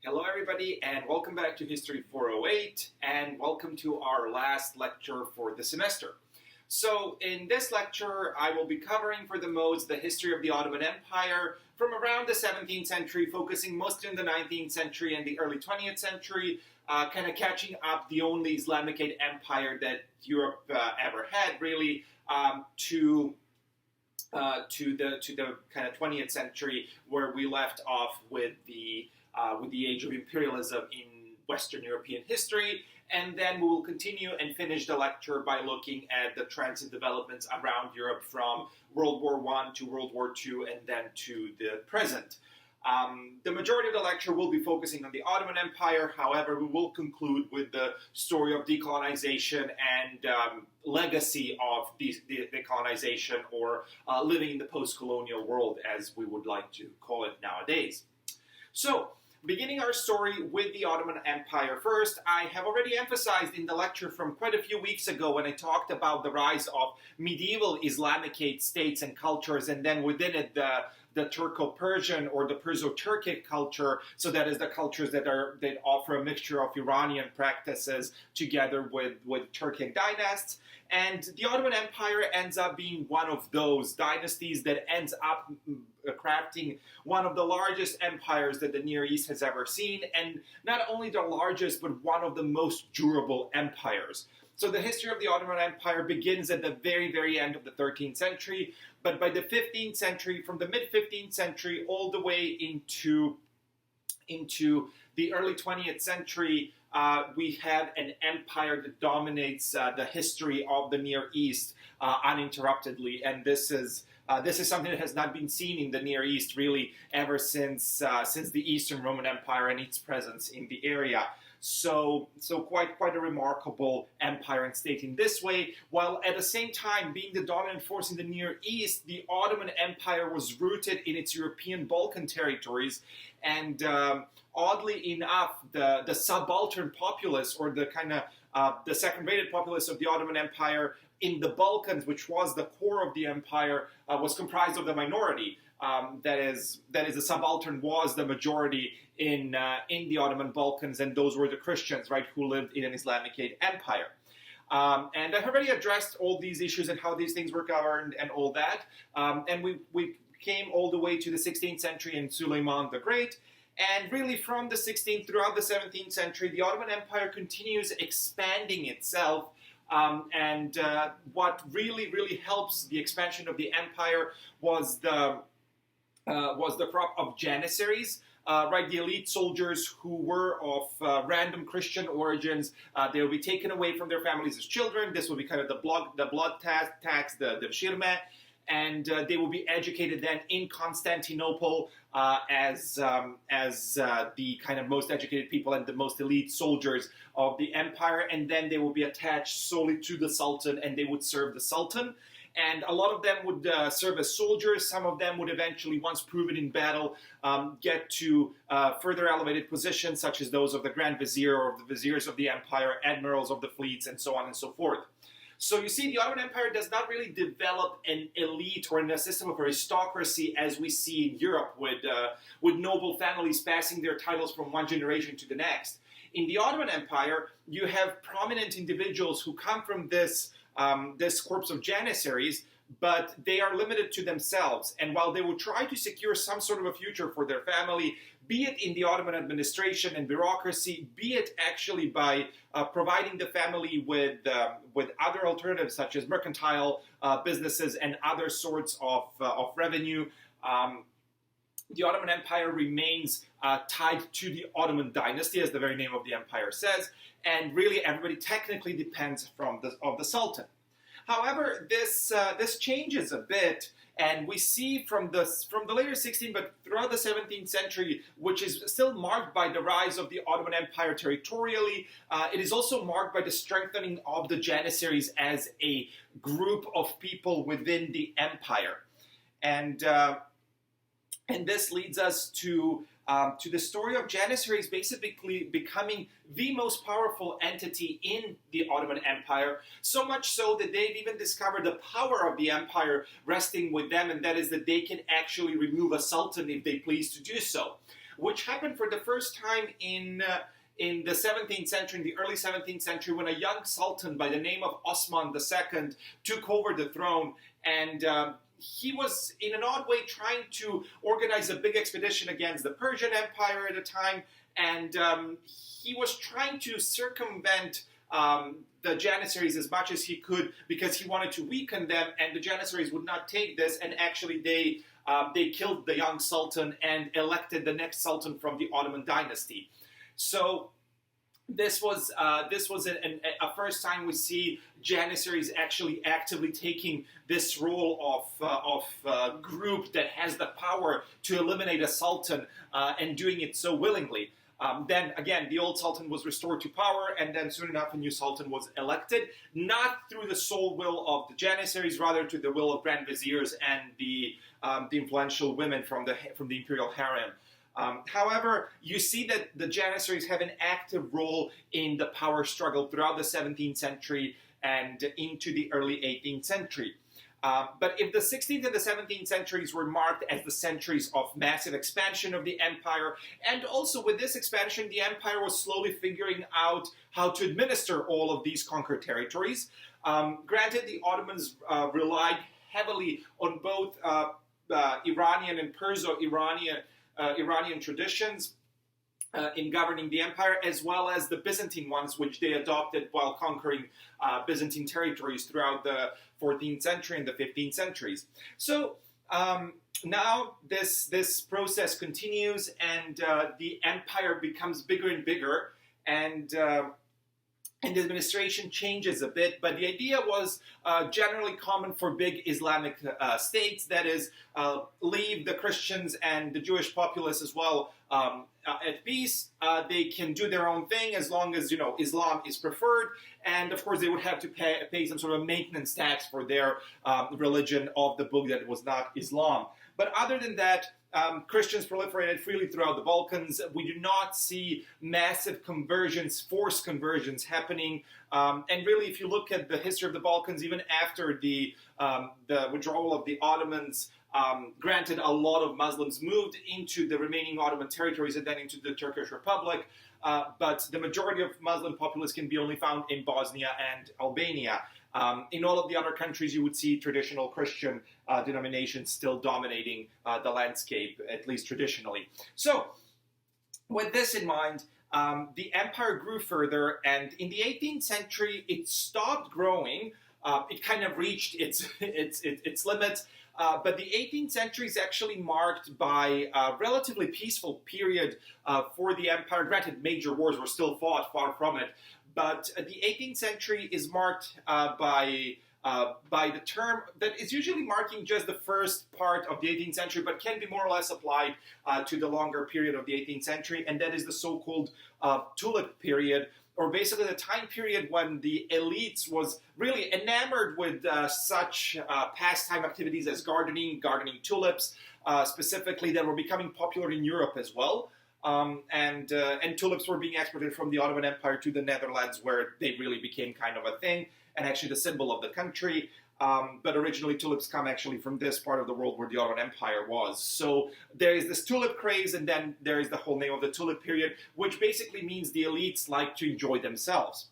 Hello everybody and welcome back to History 408 and welcome to our last lecture for the semester. So in this lecture I will be covering for the most the history of the Ottoman Empire from around the 17th century, focusing mostly on the 19th century and the early 20th century, kind of catching up the only Islamic empire that Europe ever had really to the kind of 20th century where we left off with the age of imperialism in Western European history, and then we will continue and finish the lecture by looking at the trends and developments around Europe from World War I to World War II and then to the present. The majority of the lecture will be focusing on the Ottoman Empire. However, we will conclude with the story of decolonization and legacy of the decolonization, or living in the post-colonial world, as we would like to call it nowadays. So, beginning our story with the Ottoman Empire first, I have already emphasized in the lecture from quite a few weeks ago when I talked about the rise of medieval Islamic states and cultures, and then within it the Turco-Persian or the Perso-Turkic culture. So that is the cultures that offer a mixture of Iranian practices together with Turkic dynasts. And the Ottoman Empire ends up being one of those dynasties that ends up crafting one of the largest empires that the Near East has ever seen, and not only the largest, but one of the most durable empires. So the history of the Ottoman Empire begins at the very, very end of the 13th century, but by the 15th century, from the mid-15th century all the way into the early 20th century, we have an empire that dominates the history of the Near East uninterruptedly, and this is something that has not been seen in the Near East really ever since the Eastern Roman Empire and its presence in the area. So quite a remarkable empire and state in this way, while at the same time being the dominant force in the Near East, the Ottoman Empire was rooted in its European Balkan territories, and oddly enough, the subaltern populace, or the kind of the second-rated populace of the Ottoman Empire in the Balkans, which was the core of the empire, was comprised of the minority. That is, the subaltern was the majority in the Ottoman Balkans, and those were the Christians, right, who lived in an Islamic empire. And I've already addressed all these issues and how these things were governed and all that. And we came all the way to the 16th century and Suleiman the Great. And really from the 16th throughout the 17th century, the Ottoman Empire continues expanding itself. And what really helps the expansion of the empire was the crop of janissaries, right? The elite soldiers who were of random Christian origins. They will be taken away from their families as children. This will be kind of the blood tax, the shirme, and they will be educated then in Constantinople as the kind of most educated people and the most elite soldiers of the empire, and then they will be attached solely to the Sultan, and they would serve the Sultan. And a lot of them would serve as soldiers. Some of them would eventually, once proven in battle, get to further elevated positions, such as those of the Grand Vizier or the Viziers of the Empire, admirals of the fleets, and so on and so forth. So you see, the Ottoman Empire does not really develop an elite or a system of aristocracy as we see in Europe with noble families passing their titles from one generation to the next. In the Ottoman Empire, you have prominent individuals who come from this corps of janissaries, but they are limited to themselves. And while they will try to secure some sort of a future for their family, be it in the Ottoman administration and bureaucracy, be it actually by providing the family with other alternatives such as mercantile businesses and other sorts of revenue, the Ottoman Empire remains tied to the Ottoman dynasty, as the very name of the empire says, and really everybody technically depends of the Sultan. However, this changes a bit, and we see from the later 16th, but throughout the 17th century, which is still marked by the rise of the Ottoman Empire territorially, it is also marked by the strengthening of the Janissaries as a group of people within the empire, and this leads us to the story of Janissaries basically becoming the most powerful entity in the Ottoman Empire, so much so that they've even discovered the power of the empire resting with them, and that is that they can actually remove a sultan if they please to do so. which happened for the first time in the 17th century, in the early 17th century, when a young sultan by the name of Osman II took over the throne, and he was, in an odd way, trying to organize a big expedition against the Persian Empire at the time, and he was trying to circumvent the Janissaries as much as he could because he wanted to weaken them, and the Janissaries would not take this, and actually they killed the young sultan and elected the next sultan from the Ottoman dynasty. So this was a first time we see Janissaries actually actively taking this role of group that has the power to eliminate a sultan and doing it so willingly. Then again, the old sultan was restored to power, and then soon enough a new sultan was elected, not through the sole will of the Janissaries, rather to the will of grand viziers and the influential women from the imperial harem. However, you see that the Janissaries have an active role in the power struggle throughout the 17th century and into the early 18th century. But if the 16th and the 17th centuries were marked as the centuries of massive expansion of the empire, and also with this expansion, the empire was slowly figuring out how to administer all of these conquered territories. Granted, the Ottomans relied heavily on both Iranian and Perso-Iranian traditions in governing the empire, as well as the Byzantine ones, which they adopted while conquering Byzantine territories throughout the 14th century and the 15th centuries. So now this process continues, and the empire becomes bigger and bigger, and the administration changes a bit, but the idea was generally common for big Islamic states, that is, leave the Christians and the Jewish populace as well at peace. They can do their own thing as long as, Islam is preferred, and of course they would have to pay some sort of maintenance tax for their religion of the book that was not Islam. But other than that, Christians proliferated freely throughout the Balkans. We do not see massive conversions, forced conversions happening. And really, if you look at the history of the Balkans, even after the withdrawal of the Ottomans, granted, a lot of Muslims moved into the remaining Ottoman territories and then into the Turkish Republic, but the majority of Muslim populace can be only found in Bosnia and Albania. In all of the other countries, you would see traditional Christian denominations still dominating the landscape, at least traditionally. So, with this in mind, the empire grew further, and in the 18th century, it stopped growing. It kind of reached its limits. But the 18th century is actually marked by a relatively peaceful period for the empire. Granted, major wars were still fought, far from it. But the 18th century is marked by the term that is usually marking just the first part of the 18th century, but can be more or less applied to the longer period of the 18th century, and that is the so-called tulip period, or basically the time period when the elites was really enamored with such pastime activities as gardening tulips, specifically, that were becoming popular in Europe as well. And tulips were being exported from the Ottoman Empire to the Netherlands, where they really became kind of a thing, and actually the symbol of the country. But originally tulips come actually from this part of the world where the Ottoman Empire was. So there is this tulip craze, and then there is the whole name of the tulip period, which basically means the elites like to enjoy themselves.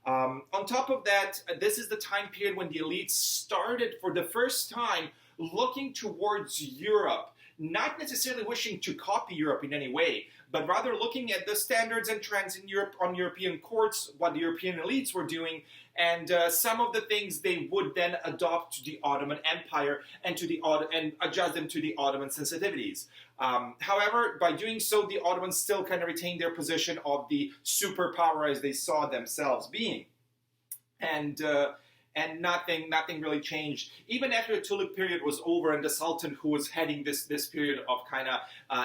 On top of that, this is the time period when the elites started for the first time looking towards Europe, not necessarily wishing to copy Europe in any way, but rather looking at the standards and trends in Europe, on European courts, what the European elites were doing, and some of the things they would then adopt to the Ottoman Empire and and adjust them to the Ottoman sensitivities. However, by doing so, the Ottomans still kind of retained their position of the superpower as they saw themselves being. And nothing really changed. Even after the tulip period was over and the Sultan, who was heading this period of kind of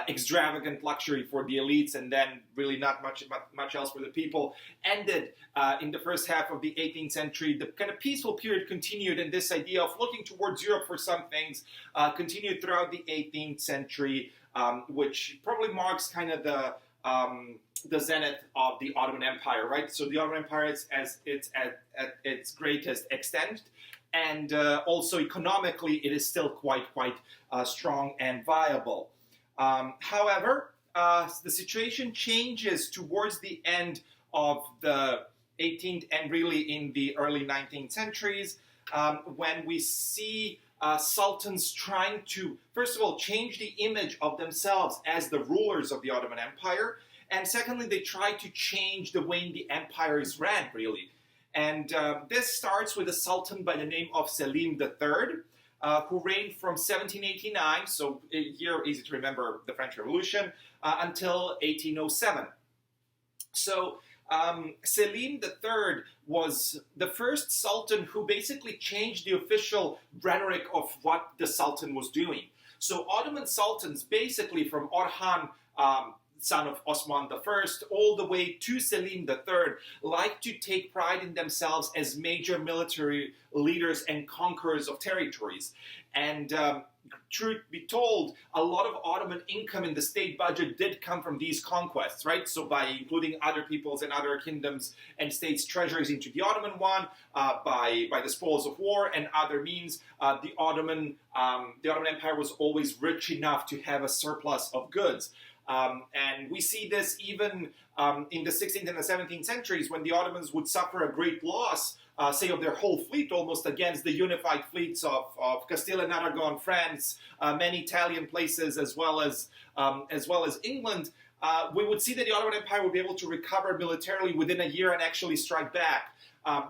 extravagant luxury for the elites and then really not much else for the people, ended in the first half of the 18th century, the kind of peaceful period continued, and this idea of looking towards Europe for some things continued throughout the 18th century, which probably marks kind of the zenith of the Ottoman Empire, right? So the Ottoman Empire is at its greatest extent, and also economically, it is still quite strong and viable. However, the situation changes towards the end of the 18th and really in the early 19th centuries, when we see sultans trying to, first of all, change the image of themselves as the rulers of the Ottoman Empire, and secondly, they try to change the way the empire is ran, really. And this starts with a sultan by the name of Selim III, who reigned from 1789, so a year easy to remember, the French Revolution, until 1807. So Selim III was the first sultan who basically changed the official rhetoric of what the sultan was doing. So Ottoman sultans, basically from Orhan, son of Osman I, all the way to Selim III, like to take pride in themselves as major military leaders and conquerors of territories. And truth be told, a lot of Ottoman income in the state budget did come from these conquests, right? So by including other peoples and other kingdoms and states' treasuries into the Ottoman one, by the spoils of war and other means, the Ottoman Empire was always rich enough to have a surplus of goods. And we see this even in the 16th and the 17th centuries, when the Ottomans would suffer a great loss, say of their whole fleet almost, against the unified fleets of Castile and Aragon, France, many Italian places, as well as England. We would see that the Ottoman Empire would be able to recover militarily within a year and actually strike back.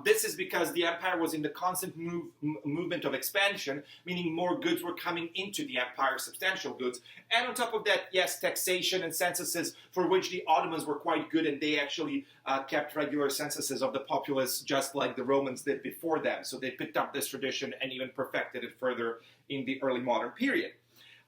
This is because the empire was in the constant movement of expansion, meaning more goods were coming into the empire, substantial goods. And on top of that, yes, taxation and censuses, for which the Ottomans were quite good, and they actually kept regular censuses of the populace, just like the Romans did before them. So they picked up this tradition and even perfected it further in the early modern period.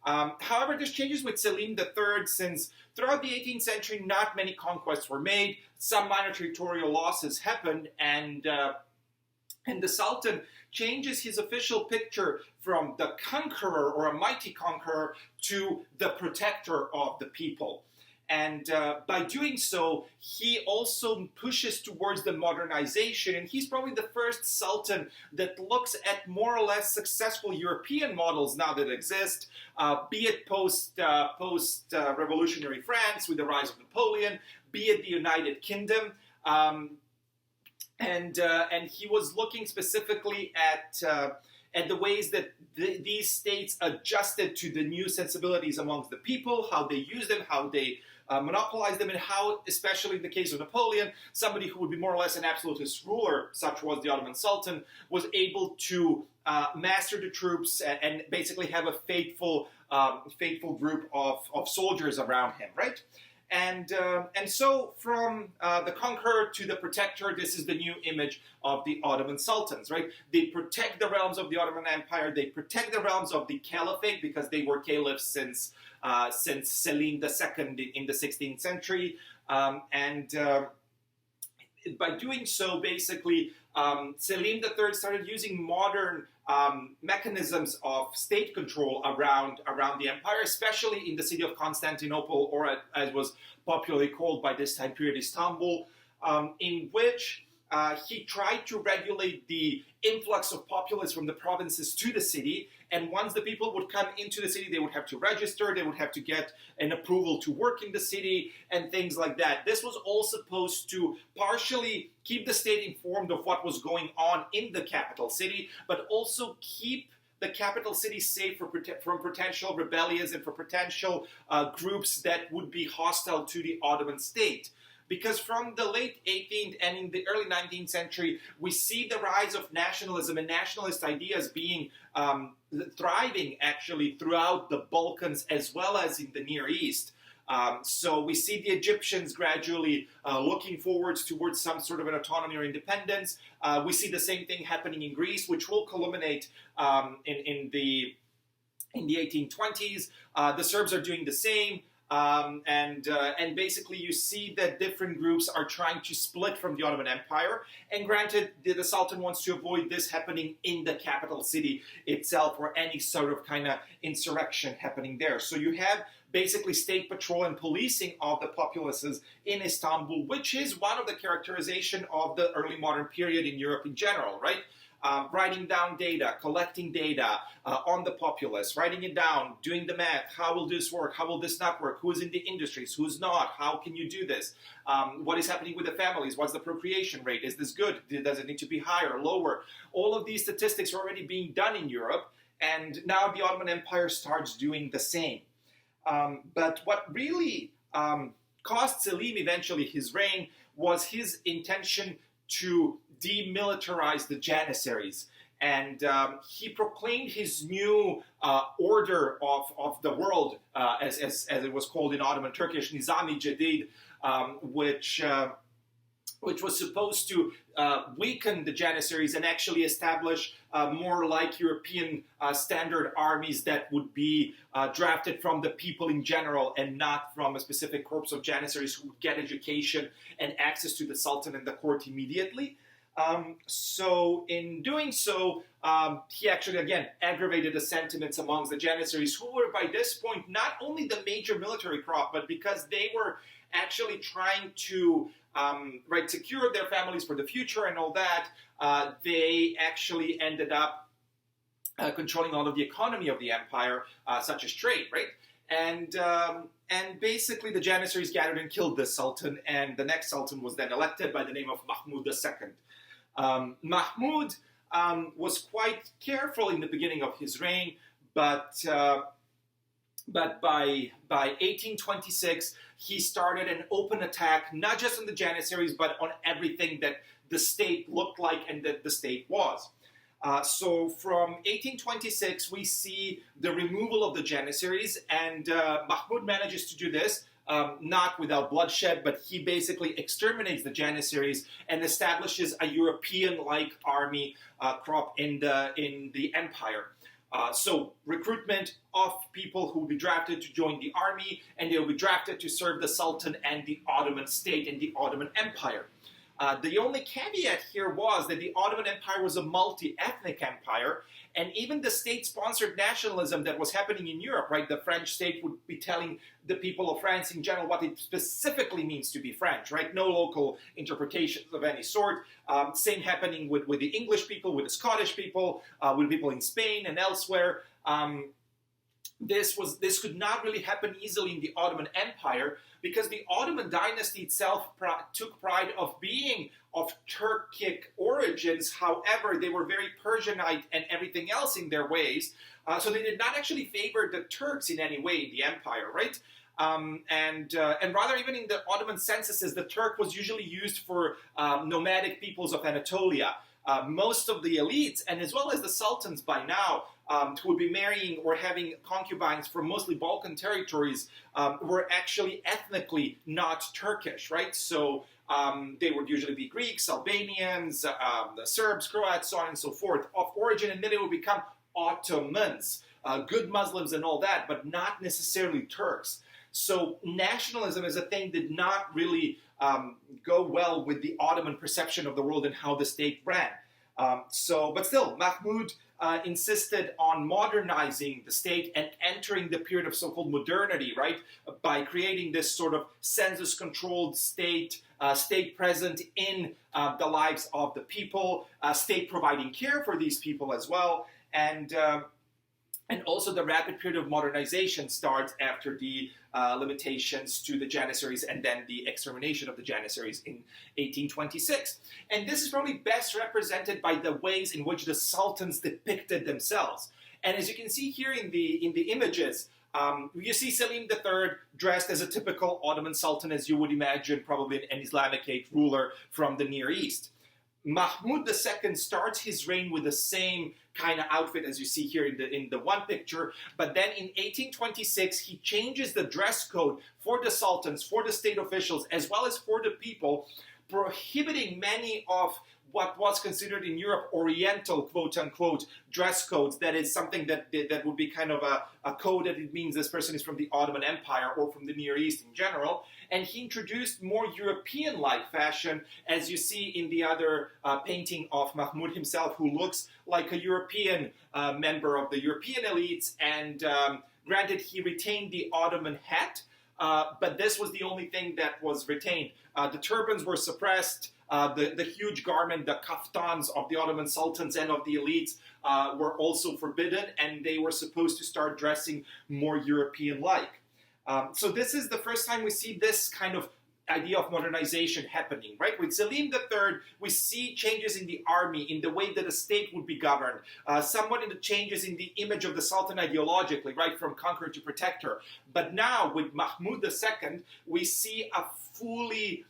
However, this changes with Selim III, since throughout the 18th century, not many conquests were made. Some minor territorial losses happened, and the Sultan changes his official picture from the conqueror or a mighty conqueror to the protector of the people. And by doing so, he also pushes towards the modernization, and he's probably the first sultan that looks at more or less successful European models now that exist, be it post-revolutionary France with the rise of Napoleon, be it the United Kingdom, and he was looking specifically at the ways that these states adjusted to the new sensibilities amongst the people, how they use them, how they monopolize them, and how, especially in the case of Napoleon, somebody who would be more or less an absolutist ruler, such was the Ottoman Sultan, was able to master the troops and basically have a faithful group of soldiers around him, right? And so from the conqueror to the protector, this is the new image of the Ottoman sultans, right? They protect the realms of the Ottoman Empire. They protect the realms of the caliphate because they were caliphs since Selim II in the 16th century. By doing so, basically, Selim III started using modern mechanisms of state control around the empire, especially in the city of Constantinople, or as was popularly called by this time period, Istanbul, in which he tried to regulate the influx of populace from the provinces to the city. And once the people would come into the city, they would have to register, they would have to get an approval to work in the city, and things like that. This was all supposed to partially keep the state informed of what was going on in the capital city, but also keep the capital city safe from potential rebellions and for potential groups that would be hostile to the Ottoman state. Because from the late 18th and in the early 19th century, we see the rise of nationalism and nationalist ideas being thriving actually throughout the Balkans as well as in the Near East. So we see the Egyptians gradually looking forwards towards some sort of an autonomy or independence. We see the same thing happening in Greece, which will culminate in the 1820s. The Serbs are doing the same. And basically you see that different groups are trying to split from the Ottoman Empire. And granted, the Sultan wants to avoid this happening in the capital city itself or any sort of kind of insurrection happening there. So you have basically state patrol and policing of the populaces in Istanbul, which is one of the characterization of the early modern period in Europe in general, right? writing down data, collecting data on the populace, writing it down, doing the math. How will this work? How will this not work? Who's in the industries? Who's not? How can you do this? What is happening with the families? What's the procreation rate? Is this good? Does it need to be higher, lower? All of these statistics are already being done in Europe, and now the Ottoman Empire starts doing the same. But what really cost Selim eventually his reign was his intention to demilitarize the Janissaries. And he proclaimed his new order of the world, as it was called in Ottoman Turkish, Nizami Jadid, which was supposed to weaken the Janissaries and actually establish more like European standard armies that would be drafted from the people in general and not from a specific corps of Janissaries who would get education and access to the Sultan and the court immediately. So in doing so, he actually, again, aggravated the sentiments amongst the Janissaries, who were by this point not only the major military crop, but because they were actually trying to secure their families for the future and all that, they actually ended up controlling all of the economy of the empire, such as trade, right? And basically the Janissaries gathered and killed the Sultan, and the next Sultan was then elected by the name of Mahmud II. Mahmud was quite careful in the beginning of his reign, but by 1826, he started an open attack, not just on the Janissaries, but on everything that the state looked like and that the state was. So from 1826, we see the removal of the Janissaries, and Mahmud manages to do this, not without bloodshed, but he basically exterminates the Janissaries and establishes a European-like army crop in the empire. So recruitment of people who will be drafted to join the army, and they will be drafted to serve the Sultan and the Ottoman state and the Ottoman Empire. The only caveat here was that the Ottoman Empire was a multi-ethnic empire, and even the state-sponsored nationalism that was happening in Europe, right? The French state would be telling the people of France in general what it specifically means to be French, right? No local interpretations of any sort. Same happening with the English people, with the Scottish people, with people in Spain and elsewhere. This could not really happen easily in the Ottoman Empire, because the Ottoman dynasty itself took pride of being of Turkic origins. However, they were very Persianite and everything else in their ways, so they did not actually favor the Turks in any way in the empire, right? And rather, even in the Ottoman censuses, the Turk was usually used for nomadic peoples of Anatolia. Most of the elites, and as well as the sultans by now, who would be marrying or having concubines from mostly Balkan territories, were actually ethnically not Turkish, right? So they would usually be Greeks, Albanians, the Serbs, Croats, so on and so forth, of origin, and then they would become Ottomans, good Muslims and all that, but not necessarily Turks. So nationalism as a thing did not really go well with the Ottoman perception of the world and how the state ran. But still, Mahmud insisted on modernizing the state and entering the period of so-called modernity, right? By creating this sort of census-controlled state, state present in the lives of the people, state providing care for these people as well, and also the rapid period of modernization starts after the limitations to the Janissaries and then the extermination of the Janissaries in 1826. And this is probably best represented by the ways in which the sultans depicted themselves. And as you can see here in the images, you see Selim III dressed as a typical Ottoman sultan, as you would imagine, probably an Islamicate ruler from the Near East. Mahmud II starts his reign with the same kind of outfit as you see here in the one picture, but then in 1826 he changes the dress code for the sultans, for the state officials, as well as for the people, prohibiting many of what was considered in Europe Oriental, quote-unquote, dress codes. That is something that would be kind of a code that it means this person is from the Ottoman Empire or from the Near East in general. And he introduced more European-like fashion, as you see in the other painting of Mahmud himself, who looks like a European member of the European elites. And granted, he retained the Ottoman hat, but this was the only thing that was retained. The turbans were suppressed. The huge garment, the kaftans of the Ottoman sultans and of the elites were also forbidden, and they were supposed to start dressing more European-like. So this is the first time we see this kind of idea of modernization happening, right? With Selim III, we see changes in the army, in the way that the state would be governed, somewhat in the changes in the image of the Sultan ideologically, right, from conqueror to protector. But now, with Mahmud II, we see a fully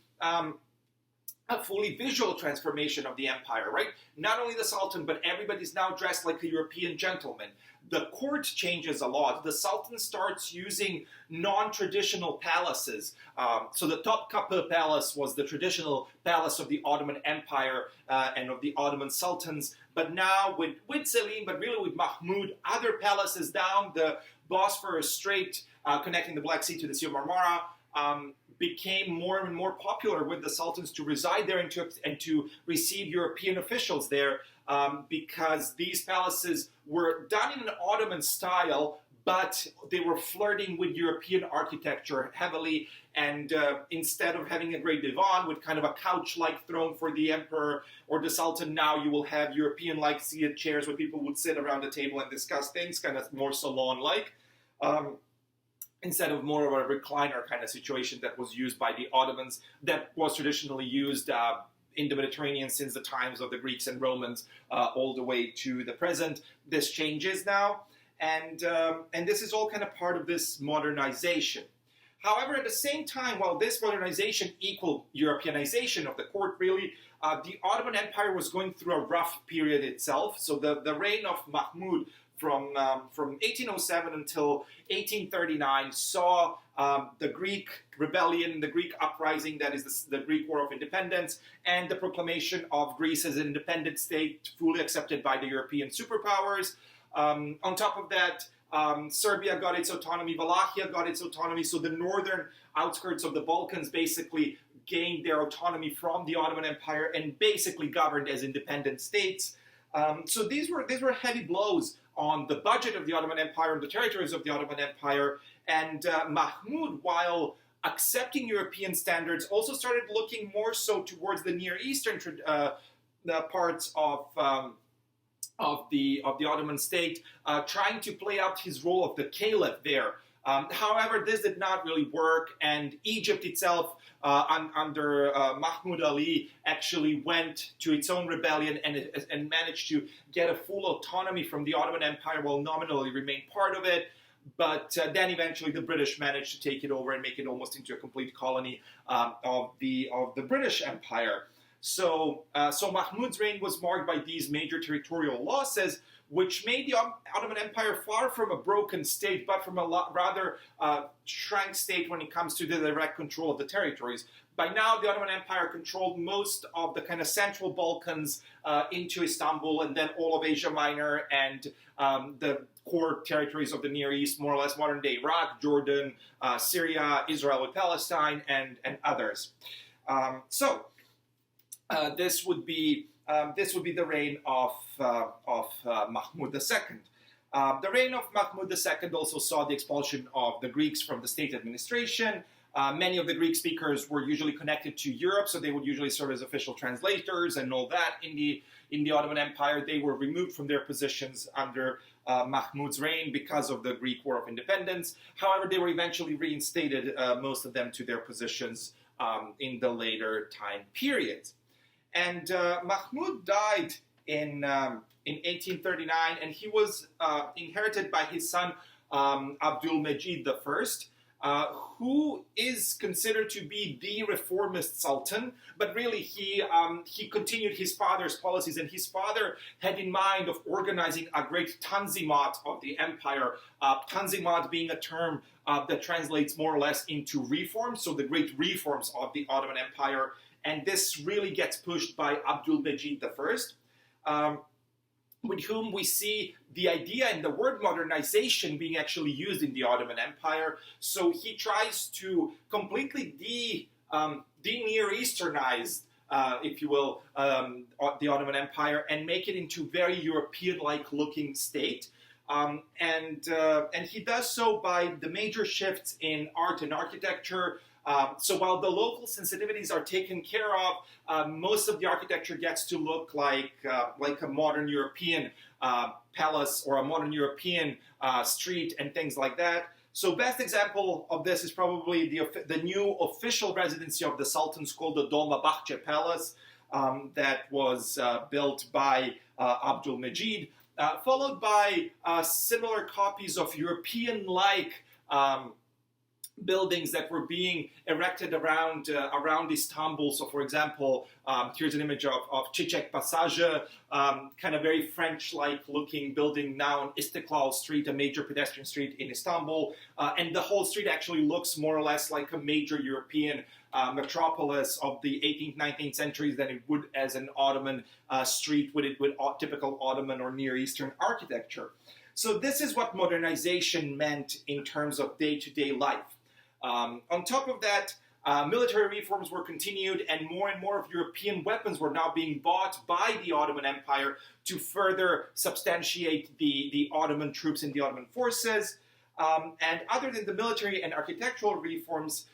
visual transformation of the empire, right? Not only the Sultan, but everybody's now dressed like a European gentleman. The court changes a lot. The Sultan starts using non-traditional palaces. So the Topkapı Palace was the traditional palace of the Ottoman Empire and of the Ottoman Sultans. But now with Selim, but really with Mahmud, other palaces down the Bosphorus Strait connecting the Black Sea to the Sea of Marmara became more and more popular with the sultans to reside there and to receive European officials there, because these palaces were done in an Ottoman style, but they were flirting with European architecture heavily. And instead of having a great divan with kind of a couch-like throne for the emperor or the sultan, now you will have European-like seated chairs where people would sit around the table and discuss things, kind of more salon-like. Instead of more of a recliner kind of situation that was used by the Ottomans, that was traditionally used in the Mediterranean since the times of the Greeks and Romans all the way to the present. This changes now, and this is all kind of part of this modernization. However, at the same time, while this modernization equaled Europeanization of the court, really, the Ottoman Empire was going through a rough period itself. So the reign of Mahmud from 1807 until 1839 saw the Greek rebellion, the Greek uprising, that is the Greek War of Independence, and the proclamation of Greece as an independent state, fully accepted by the European superpowers. On top of that, Serbia got its autonomy, Wallachia got its autonomy, so the northern outskirts of the Balkans basically gained their autonomy from the Ottoman Empire and basically governed as independent states. So these were heavy blows on the budget of the Ottoman Empire and the territories of the Ottoman Empire. And Mahmud, while accepting European standards, also started looking more so towards the Near Eastern parts of the Ottoman state, trying to play out his role of the caliph there. However, this did not really work, and Egypt itself, under Mahmud Ali, actually went to its own rebellion and managed to get a full autonomy from the Ottoman Empire while nominally remained part of it. But then eventually the British managed to take it over and make it almost into a complete colony of the British Empire. So Mahmud's reign was marked by these major territorial losses, which made the Ottoman Empire far from a broken state, but from a rather shrank state when it comes to the direct control of the territories. By now, the Ottoman Empire controlled most of the kind of central Balkans into Istanbul, and then all of Asia Minor and the core territories of the Near East, more or less modern-day Iraq, Jordan, Syria, Israel with Palestine, and others. This would be the reign of Mahmud II. The reign of Mahmud II also saw the expulsion of the Greeks from the state administration. Many of the Greek speakers were usually connected to Europe, so they would usually serve as official translators and all that in the Ottoman Empire. They were removed from their positions under Mahmud's reign because of the Greek War of Independence. However, they were eventually reinstated, most of them, to their positions in the later time periods. And Mahmud died in 1839, and he was inherited by his son Abdülmecid I, who is considered to be the reformist sultan, but really he continued his father's policies, and his father had in mind of organizing a great tanzimat of the empire, tanzimat being a term that translates more or less into reforms, so the great reforms of the Ottoman Empire. And this really gets pushed by Abdülmecid I, with whom we see the idea and the word modernization being actually used in the Ottoman Empire. So he tries to completely de-Near Easternize, if you will, the Ottoman Empire and make it into very European-like looking state. And he does so by the major shifts in art and architecture, So while the local sensitivities are taken care of, most of the architecture gets to look like a modern European palace or a modern European street and things like that. So best example of this is probably the new official residency of the Sultans called the Dolmabahce Palace that was built by Abdul Majid, followed by similar copies of European-like buildings that were being erected around Istanbul. So, for example, here's an image of Çiçek Passage, kind of very French-like looking building now on Istiklal Street, a major pedestrian street in Istanbul. And the whole street actually looks more or less like a major European metropolis of the 18th, 19th centuries than it would as an Ottoman street with typical Ottoman or Near Eastern architecture. So this is what modernization meant in terms of day-to-day life. On top of that, military reforms were continued, and more of European weapons were now being bought by the Ottoman Empire to further substantiate the Ottoman troops and the Ottoman forces. And other than the military and architectural reforms,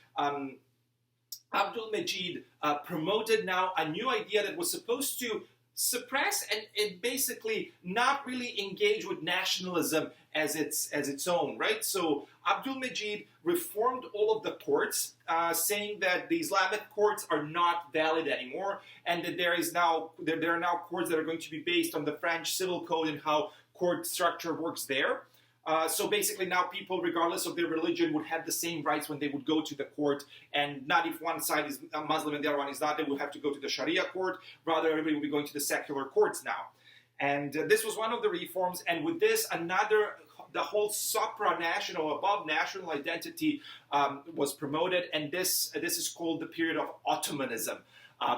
Abdul Majid promoted now a new idea that was supposed to suppress and basically not really engage with nationalism as its own, right? So Abdul Majid reformed all of the courts, saying that the Islamic courts are not valid anymore, and that there are now courts that are going to be based on the French civil code and how court structure works there. So basically now people, regardless of their religion, would have the same rights when they would go to the court, and not if one side is a Muslim and the other one is not, they would have to go to the Sharia court. Rather, everybody would be going to the secular courts now. And this was one of the reforms, and with this, the whole supranational, above national identity was promoted, and this is called the period of Ottomanism.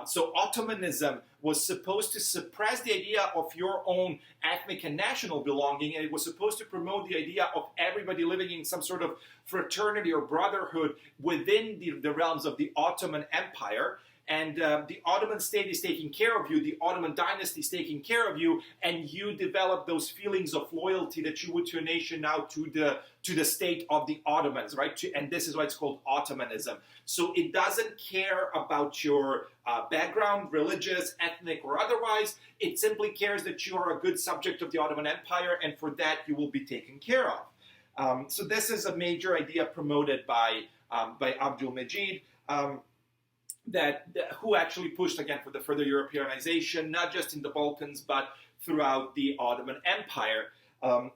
So Ottomanism was supposed to suppress the idea of your own ethnic and national belonging, and it was supposed to promote the idea of everybody living in some sort of fraternity or brotherhood within the realms of the Ottoman Empire. And the Ottoman state is taking care of you, the Ottoman dynasty is taking care of you, and you develop those feelings of loyalty that you would to a nation now to the state of the Ottomans, right? And this is why it's called Ottomanism. So it doesn't care about your background, religious, ethnic, or otherwise. It simply cares that you are a good subject of the Ottoman Empire, and for that you will be taken care of. So this is a major idea promoted by Abdul Majid. Who actually pushed again for the further Europeanization, not just in the Balkans, but throughout the Ottoman Empire.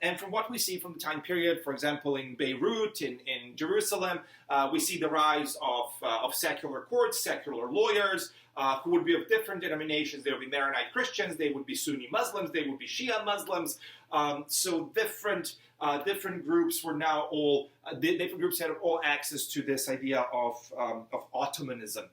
And from what we see from the time period, for example, in Beirut, in Jerusalem, we see the rise of secular courts, secular lawyers, who would be of different denominations. There would be Maronite Christians, they would be Sunni Muslims, they would be Shia Muslims. So different groups were now different groups had all access to this idea of Ottomanism.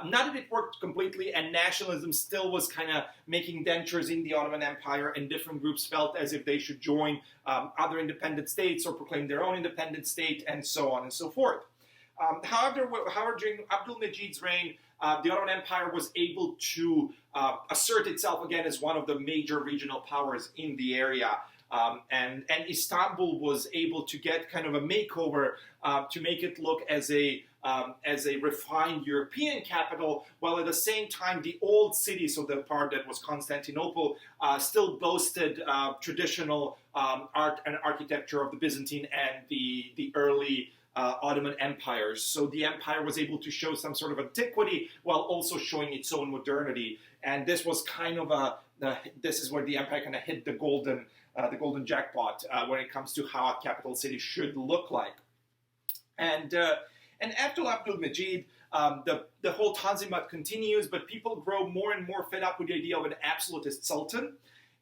Not that it worked completely, and nationalism still was kind of making dentures in the Ottoman Empire, and different groups felt as if they should join other independent states or proclaim their own independent state, and so on and so forth. However, during Abdul Majid's reign, the Ottoman Empire was able to assert itself again as one of the major regional powers in the area. And Istanbul was able to get kind of a makeover to make it look as a refined European capital, while at the same time the old city, so the part that was Constantinople, still boasted traditional art and architecture of the Byzantine and the early Ottoman empires. So the empire was able to show some sort of antiquity while also showing its own modernity. And this was kind of this is where the empire kind of hit the golden jackpot when it comes to how a capital city should look like. And after Abdul Majid, the whole Tanzimat continues, but people grow more and more fed up with the idea of an absolutist sultan.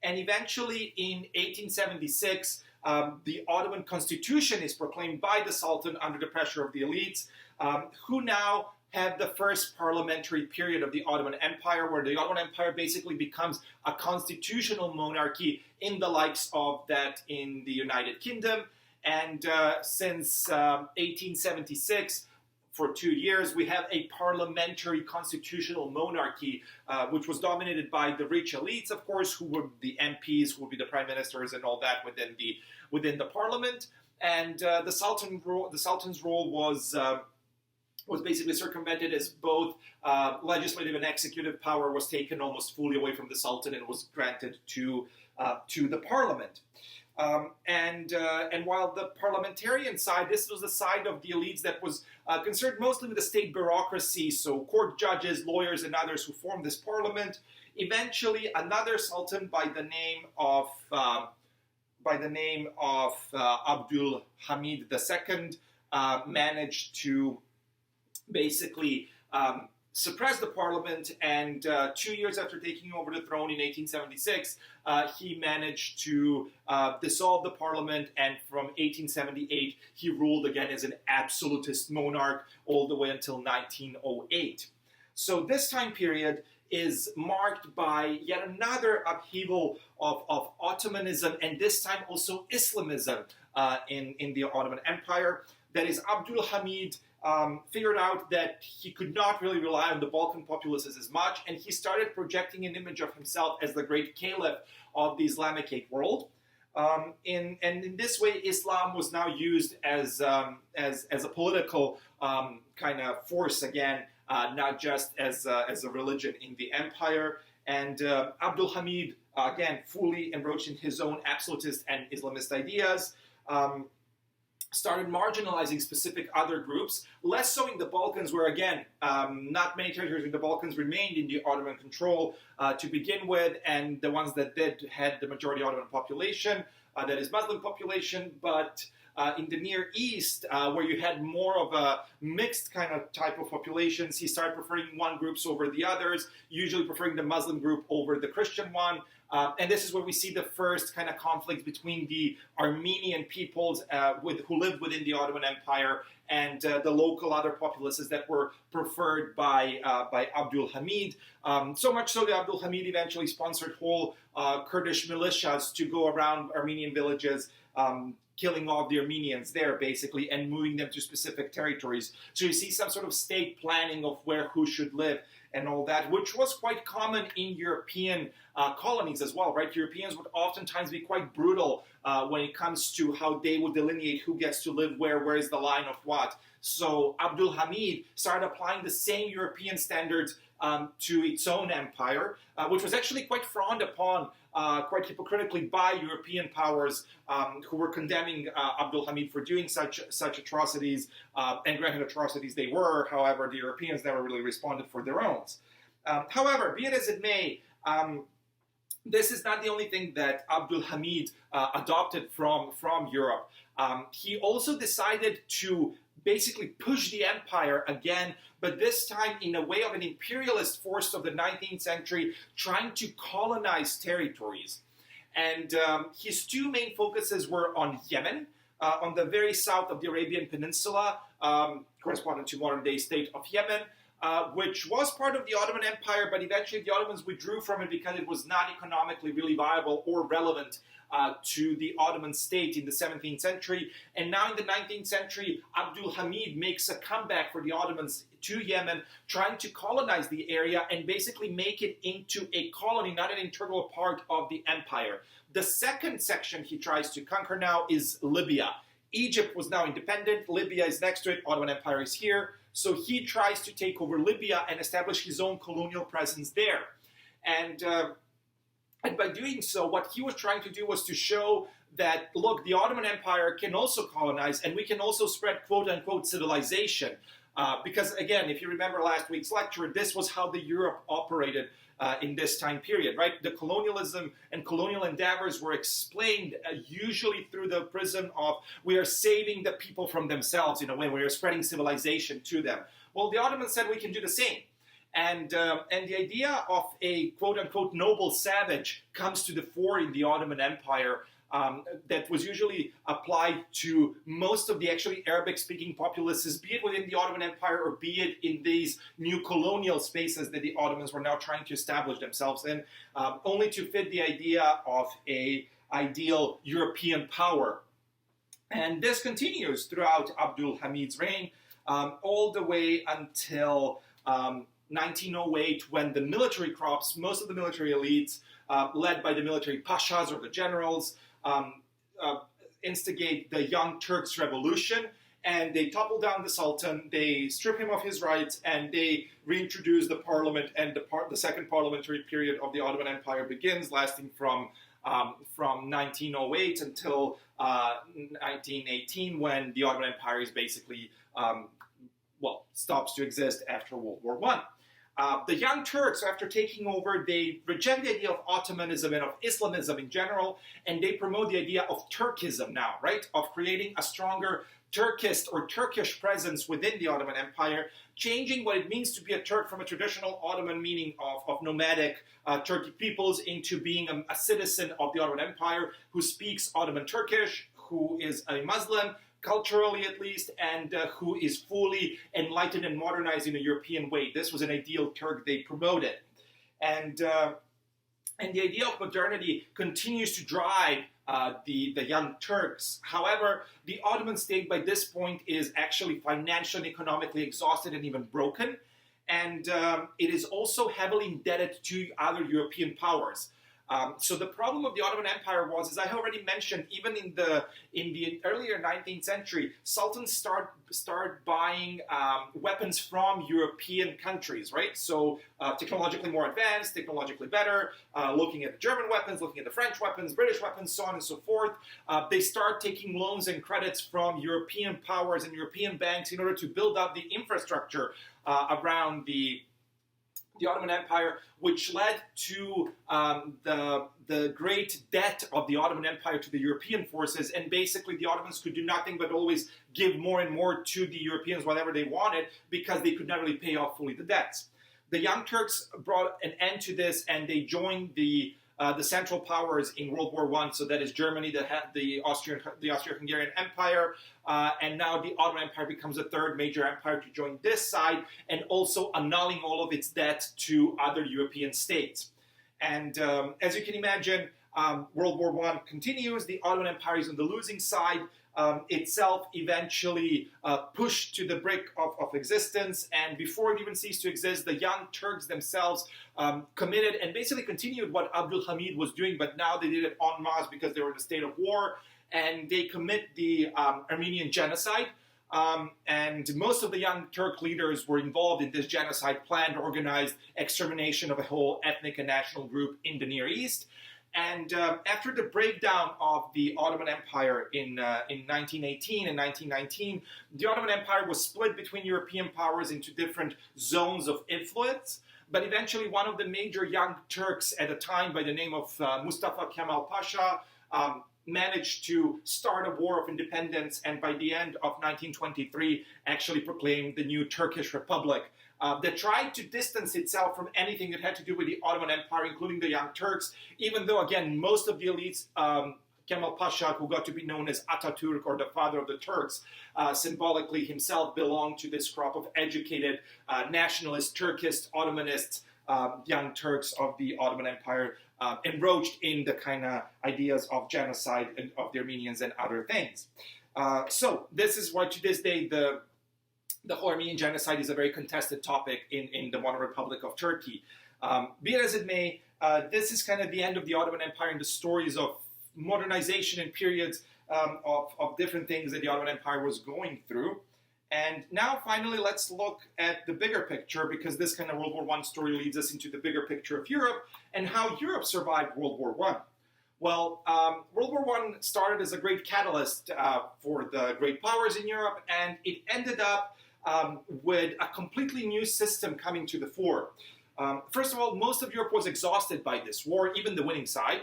And eventually, in 1876, the Ottoman constitution is proclaimed by the sultan under the pressure of the elites, who now have the first parliamentary period of the Ottoman Empire, where the Ottoman Empire basically becomes a constitutional monarchy in the likes of that in the United Kingdom. And since 1876, for 2 years, we have a parliamentary constitutional monarchy, which was dominated by the rich elites, of course, who were the MPs, who would be the prime ministers and all that within the parliament. And the sultan's role was basically circumvented, as both legislative and executive power was taken almost fully away from the Sultan and was granted to the parliament. And while the parliamentarian side, this was the side of the elites that was concerned mostly with the state bureaucracy, so court judges, lawyers, and others who formed this parliament. Eventually, another sultan by the name of Abdul Hamid II managed to basically suppress the parliament, and 2 years after taking over the throne in 1876, he managed to dissolve the parliament, and from 1878 he ruled again as an absolutist monarch all the way until 1908. So this time period is marked by yet another upheaval of Ottomanism, and this time also Islamism in the Ottoman Empire. That is, Abdul Hamid figured out that he could not really rely on the Balkan populaces as much, and he started projecting an image of himself as the great caliph of the Islamicate world. And in this way, Islam was now used as a political kind of force again, not just as a religion in the empire. And Abdul Hamid, again, fully embroached in his own absolutist and Islamist ideas, started marginalizing specific other groups, less so in the Balkans, where, again, not many territories in the Balkans remained in the Ottoman control to begin with, and the ones that did had the majority Ottoman population, that is Muslim population, but in the Near East, where you had more of a mixed kind of type of populations, he started preferring one groups over the others, usually preferring the Muslim group over the Christian one. And this is where we see the first kind of conflict between the Armenian peoples who lived within the Ottoman Empire and the local other populaces that were preferred by Abdul Hamid. So much so that Abdul Hamid eventually sponsored whole Kurdish militias to go around Armenian villages, killing off the Armenians there, basically, and moving them to specific territories. So you see some sort of state planning of where who should live and all that, which was quite common in European colonies as well, right? Europeans would oftentimes be quite brutal when it comes to how they would delineate who gets to live where is the line of what. So Abdul Hamid started applying the same European standards to its own empire, which was actually quite frowned upon, quite hypocritically by European powers who were condemning Abdul Hamid for doing such atrocities, and granted atrocities they were. However, the Europeans never really responded for their own. However, be it as it may, this is not the only thing that Abdul Hamid adopted from Europe. He also decided to basically push the empire again, but this time in a way of an imperialist force of the 19th century trying to colonize territories. And his two main focuses were on Yemen, on the very south of the Arabian Peninsula, corresponding to modern-day state of Yemen, which was part of the Ottoman Empire, but eventually the Ottomans withdrew from it because it was not economically really viable or relevant to the Ottoman state in the 17th century. And now in the 19th century, Abdul Hamid makes a comeback for the Ottomans to Yemen, trying to colonize the area and basically make it into a colony, not an integral part of the empire. The second section he tries to conquer now is Libya. Egypt was now independent, Libya is next to it, Ottoman Empire is here, so he tries to take over Libya and establish his own colonial presence there. And by doing so, what he was trying to do was to show that, look, the Ottoman Empire can also colonize, and we can also spread quote-unquote civilization. Because, again, if you remember last week's lecture, this was how the Europe operated in this time period, right? The colonialism and colonial endeavors were explained usually through the prism of we are saving the people from themselves in a way, we are spreading civilization to them. Well, the Ottomans said we can do the same. And the idea of a quote-unquote noble savage comes to the fore in the Ottoman Empire that was usually applied to most of the actually Arabic-speaking populaces, be it within the Ottoman Empire or be it in these new colonial spaces that the Ottomans were now trying to establish themselves in, only to fit the idea of a ideal European power. And this continues throughout Abdul Hamid's reign, all the way until 1908, when the military crops, most of the military elites, led by the military pashas or the generals, instigate the Young Turks Revolution, and they topple down the Sultan, they strip him of his rights, and they reintroduce the parliament, and the second parliamentary period of the Ottoman Empire begins, lasting from 1908 until 1918, when the Ottoman Empire is basically, stops to exist after World War I. The Young Turks, after taking over, they reject the idea of Ottomanism and of Islamism in general, and they promote the idea of Turkism now, right? Of creating a stronger Turkist or Turkish presence within the Ottoman Empire, changing what it means to be a Turk from a traditional Ottoman meaning of nomadic Turkic peoples into being a citizen of the Ottoman Empire who speaks Ottoman Turkish, who is a Muslim, culturally at least, and who is fully enlightened and modernized in a European way. This was an ideal Turk they promoted. And the idea of modernity continues to drive the Young Turks. However, the Ottoman state by this point is actually financially and economically exhausted and even broken. And it is also heavily indebted to other European powers. So the problem of the Ottoman Empire was, as I already mentioned, even in the earlier 19th century, sultans start buying weapons from European countries, right? So technologically more advanced, technologically better, looking at the German weapons, looking at the French weapons, British weapons, so on and so forth. They start taking loans and credits from European powers and European banks in order to build up the infrastructure around the Ottoman Empire, which led to the great debt of the Ottoman Empire to the European forces, and basically the Ottomans could do nothing but always give more and more to the Europeans whatever they wanted, because they could not really pay off fully the debts. The Young Turks brought an end to this, and they joined the Central Powers in World War I, so that is Germany, the Austro-Hungarian Empire, and now the Ottoman Empire becomes the third major empire to join this side, and also annulling all of its debt to other European states. And as you can imagine, World War I continues, the Ottoman Empire is on the losing side, itself eventually pushed to the brink of existence, and before it even ceased to exist, the Young Turks themselves committed and basically continued what Abdul Hamid was doing, but now they did it en masse because they were in a state of war, and they commit the Armenian genocide. And most of the Young Turk leaders were involved in this genocide, planned, organized extermination of a whole ethnic and national group in the Near East. And after the breakdown of the Ottoman Empire in 1918 and 1919, the Ottoman Empire was split between European powers into different zones of influence. But eventually, one of the major Young Turks at the time, by the name of Mustafa Kemal Pasha, managed to start a war of independence, and by the end of 1923, actually proclaimed the new Turkish Republic. That tried to distance itself from anything that had to do with the Ottoman Empire, including the Young Turks, even though, again, most of the elites, Kemal Pasha, who got to be known as Ataturk, or the father of the Turks, symbolically himself belonged to this crop of educated, nationalist, Turkist, Ottomanist Young Turks of the Ottoman Empire, enroached in the kind of ideas of genocide and of the Armenians and other things. So this is why, to this day, the whole Armenian genocide is a very contested topic in the modern Republic of Turkey. Be it as it may, this is kind of the end of the Ottoman Empire and the stories of modernization and periods of different things that the Ottoman Empire was going through. And now, finally, let's look at the bigger picture, because this kind of World War I story leads us into the bigger picture of Europe and how Europe survived World War I. Well, World War I started as a great catalyst for the great powers in Europe, and it ended up with a completely new system coming to the fore. First of all, most of Europe was exhausted by this war, even the winning side,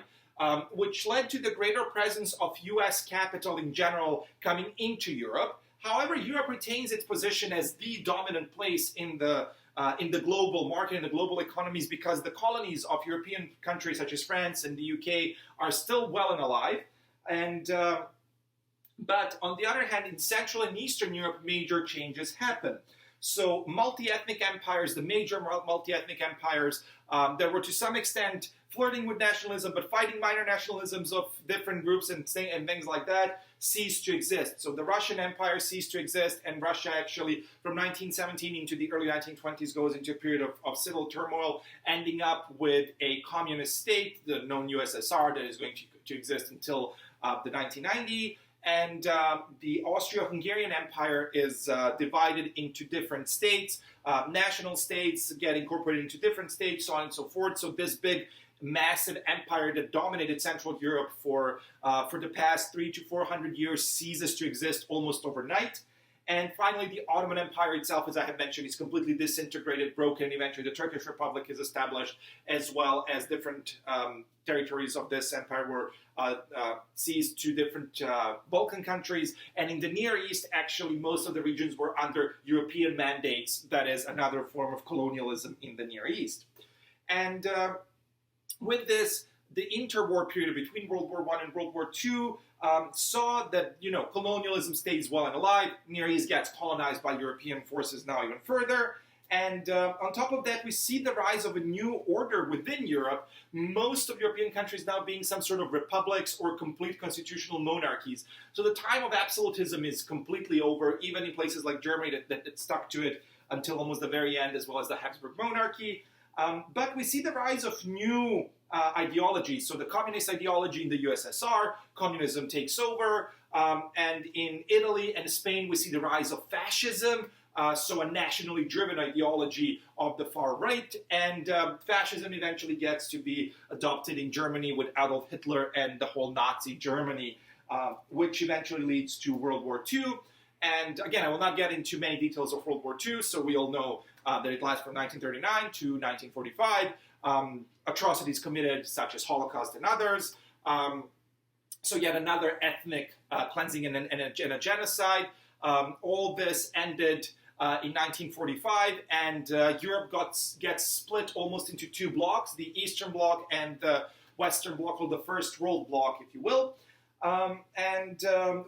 which led to the greater presence of U.S. capital in general coming into Europe. However, Europe retains its position as the dominant place in the global market, in the global economies, because the colonies of European countries such as France and the UK are still well and alive. And but on the other hand, in Central and Eastern Europe, major changes happen. So multi-ethnic empires, the major multi-ethnic empires that were to some extent flirting with nationalism, but fighting minor nationalisms of different groups and things like that, ceased to exist. So the Russian Empire ceased to exist, and Russia actually, from 1917 into the early 1920s, goes into a period of civil turmoil, ending up with a communist state, the known USSR, that is going to exist until the 1990s. and the Austro-Hungarian Empire is divided into different states. National states get incorporated into different states, so on and so forth. So this big, massive empire that dominated Central Europe for the past 300 to 400 years ceases to exist almost overnight. And finally, the Ottoman Empire itself, as I have mentioned, is completely disintegrated, broken. Eventually, the Turkish Republic is established, as well as different territories of this empire were seized to different Balkan countries. And in the Near East, actually, most of the regions were under European mandates. That is another form of colonialism in the Near East. And with this, the interwar period between World War I and World War II saw that, colonialism stays well and alive. Near East gets colonized by European forces now even further. And on top of that, we see the rise of a new order within Europe, most of European countries now being some sort of republics or complete constitutional monarchies. So the time of absolutism is completely over, even in places like Germany that stuck to it until almost the very end, as well as the Habsburg monarchy. But we see the rise of new ideologies. So the communist ideology in the USSR, communism takes over. And in Italy and Spain, we see the rise of fascism. So a nationally driven ideology of the far right. And fascism eventually gets to be adopted in Germany with Adolf Hitler and the whole Nazi Germany, which eventually leads to World War II. And again, I will not get into many details of World War II, so we all know that it lasts from 1939 to 1945. Atrocities committed, such as Holocaust and others. So yet another ethnic cleansing and a genocide. All this ended in 1945, and Europe gets split almost into two blocks, the Eastern Bloc and the Western Bloc, or the First World Bloc, if you will.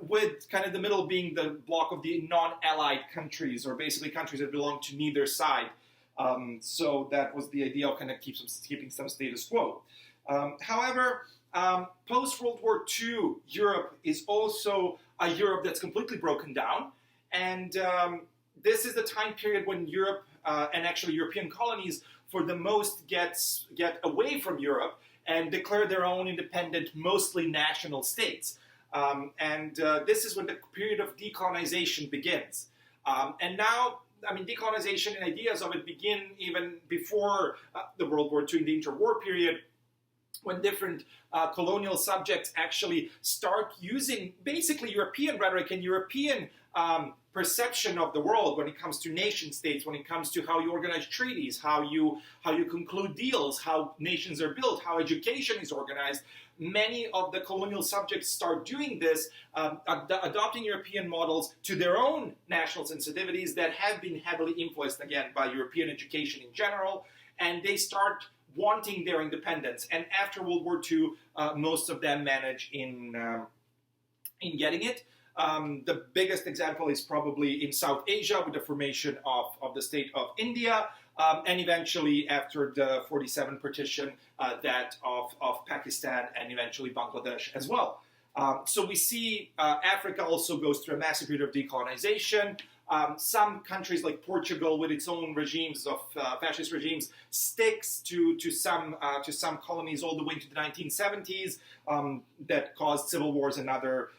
With kind of the middle being the bloc of the non-allied countries, or basically countries that belong to neither side. So that was the idea of kind of keeping some status quo. However, post-World War II, Europe is also a Europe that's completely broken down. And this is the time period when Europe, and actually European colonies, for the most get away from Europe and declare their own independent, mostly national states. This is when the period of decolonization begins. And now, decolonization and ideas of it begin even before the World War II, the interwar period, when different colonial subjects actually start using basically European rhetoric and European perception of the world when it comes to nation states, when it comes to how you organize treaties, how you conclude deals, how nations are built, how education is organized. Many of the colonial subjects start doing this, adopting European models to their own national sensitivities that have been heavily influenced, again, by European education in general, and they start wanting their independence. And after World War II, most of them manage in getting it. The biggest example is probably in South Asia with the formation of the state of India, and eventually after the 47 partition, that of Pakistan and eventually Bangladesh as well. So we see Africa also goes through a massive period of decolonization. Some countries like Portugal, with its own regimes of fascist regimes, sticks to some colonies all the way into the 1970s that caused civil wars and other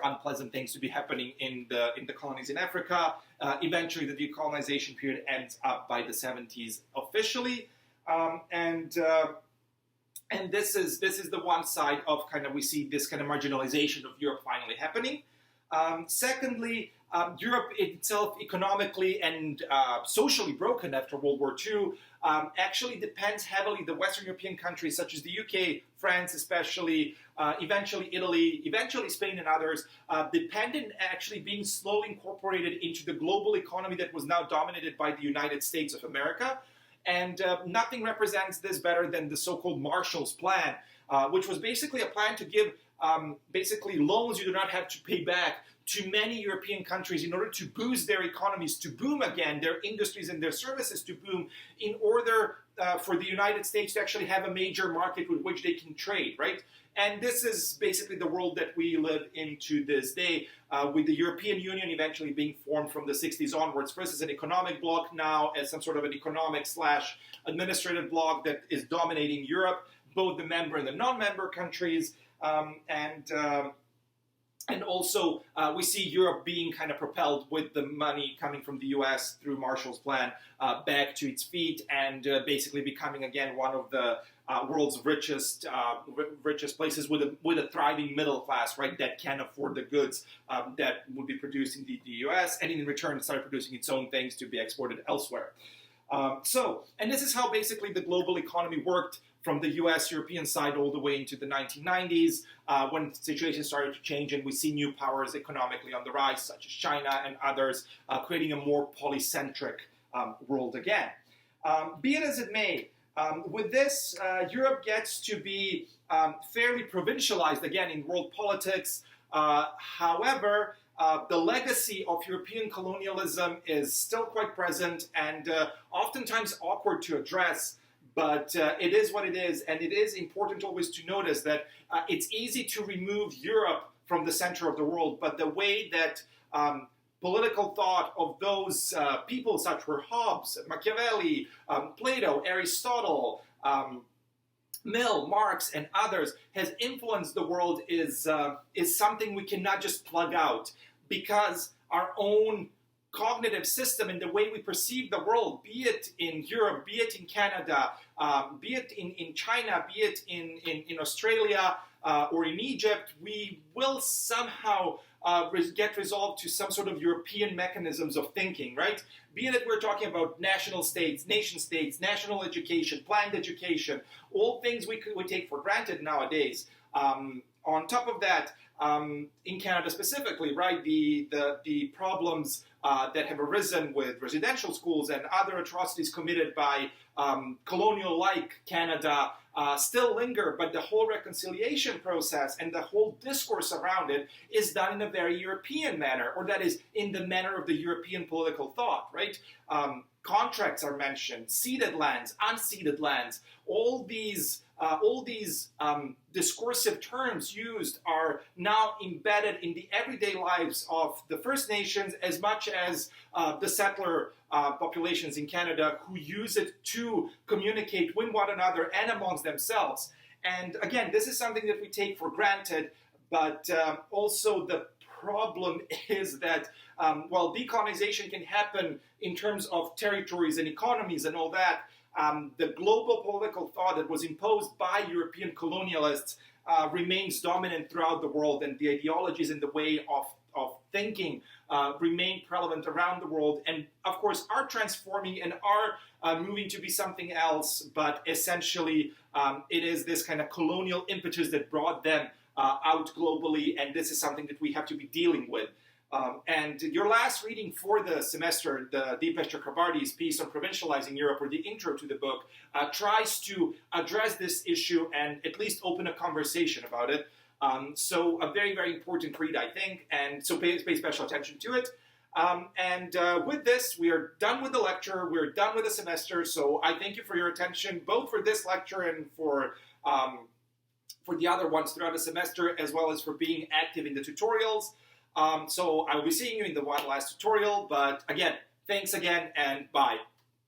unpleasant things to be happening in the colonies in Africa. Eventually, the decolonization period ends up by the 70s officially, and this is the one side of we see this kind of marginalization of Europe finally happening. Secondly, Europe itself, economically and socially broken after World War II, actually depends heavily. The Western European countries, such as the UK, France especially, eventually Italy, eventually Spain and others, depended actually being slowly incorporated into the global economy that was now dominated by the United States of America. And nothing represents this better than the so-called Marshall's Plan, which was basically a plan to give basically loans you do not have to pay back to many European countries in order to boost their economies to boom again, their industries and their services to boom, in order for the United States to actually have a major market with which they can trade, right? And this is basically the world that we live in to this day, with the European Union eventually being formed from the 60s onwards, first as an economic bloc, now as some sort of an economic/administrative bloc that is dominating Europe, both the member and the non-member countries. And also, we see Europe being kind of propelled with the money coming from the U.S. through Marshall's Plan back to its feet, and basically becoming again one of the world's richest places with a thriving middle class, right? That can afford the goods that would be produced in the U.S. and in return started producing its own things to be exported elsewhere. And this is how basically the global economy worked from the US, European side all the way into the 1990s, when the situation started to change and we see new powers economically on the rise, such as China and others, creating a more polycentric world again. Be it as it may, with this, Europe gets to be fairly provincialized again in world politics. However, the legacy of European colonialism is still quite present and oftentimes awkward to address. But it is what it is, and it is important always to notice that it's easy to remove Europe from the center of the world, but the way that political thought of those people, such were Hobbes, Machiavelli, Plato, Aristotle, Mill, Marx, and others, has influenced the world is something we cannot just plug out, because our own cognitive system and the way we perceive the world, be it in Europe, be it in Canada, be it in China, be it in Australia or in Egypt, we will somehow get resolved to some sort of European mechanisms of thinking, right? Be it that we're talking about national states, nation states, national education, planned education, all things we take for granted nowadays. On top of that, in Canada specifically, right, the problems that have arisen with residential schools and other atrocities committed by colonial-like Canada still linger, but the whole reconciliation process and the whole discourse around it is done in a very European manner, or that is, in the manner of the European political thought, right? Contracts are mentioned, ceded lands, unceded lands, all these discursive terms used are now embedded in the everyday lives of the First Nations as much as the settler populations in Canada, who use it to communicate with one another and amongst themselves. And again, this is something that we take for granted, but also the problem is that while decolonization can happen in terms of territories and economies and all that, the global political thought that was imposed by European colonialists remains dominant throughout the world, and the ideologies and the way of thinking remain prevalent around the world, and of course are transforming and are moving to be something else, but essentially it is this kind of colonial impetus that brought them out globally, and this is something that we have to be dealing with. And your last reading for the semester, the Deepesh Chakrabarty's piece on provincializing Europe, or the intro to the book, tries to address this issue and at least open a conversation about it. So a very, very important read, I think, and so pay special attention to it. With this, we are done with the lecture, we're done with the semester, so I thank you for your attention, both for this lecture and for the other ones throughout the semester, as well as for being active in the tutorials. So I will be seeing you in the one last tutorial, but again, thanks again, and bye.